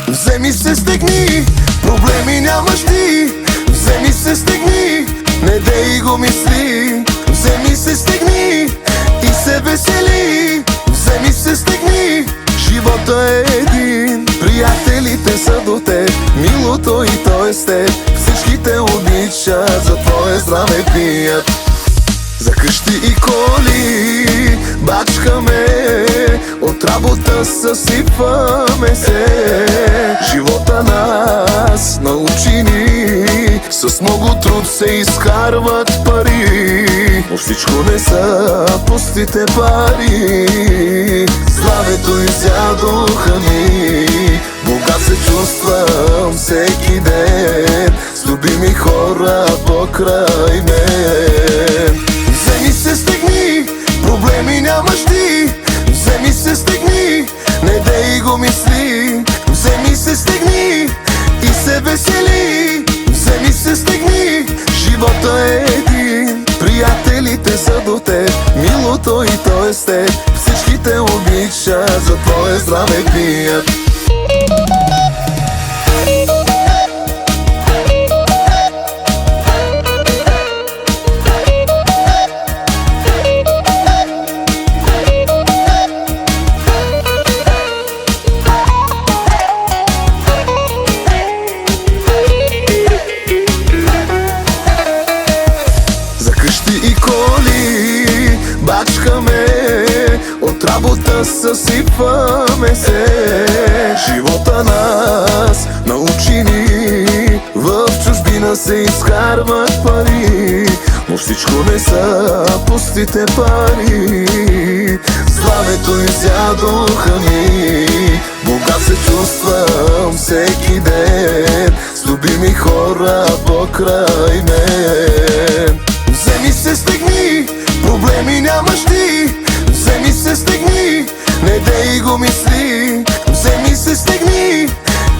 Вземи се, стегни, проблеми нямаш ти. Вземи се, стегни, не дей го мисли. Вземи се, стегни и се весели. Вземи се, стегни, живота е един. Приятелите са до теб, милото и то е с теб. Всички те обичат, за твое здраве пият. За къщи и коли бачкаме, от работа съсипваме се. Живота нас научи ни, с много труд се изкарват пари, но всичко не са пустите пари. Здравето изядоха ми, богат се чувствам всеки ден, с любими хора покрай мен. Вземи се, стегни, проблеми нямаш ти. Вземи се, стегни, не дей го мисли. Вземи се, стегни и се весели. Вземи се, стегни, живота е един. Приятелите са до теб, милото и то е с теб. Всички те обичат, за твое здраве пият. И коли бачкаме, от работа съсипваме се. Живота нас научи ни, в чужбина се изкарват пари, но всичко не са пустите пари. Здравето изядоха ми, богат се чувствам всеки ден, с любими хора покрай мен. Вземи се, стегни, проблеми нямаш ти. Вземи се, стегни, не дей го мисли. Вземи се, стегни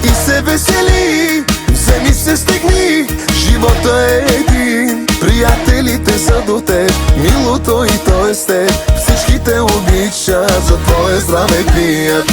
и се весели. Вземи се, стегни, живота е един. Приятелите са до теб, милото и то е с теб. Всички те обичат, за твое здраве пият.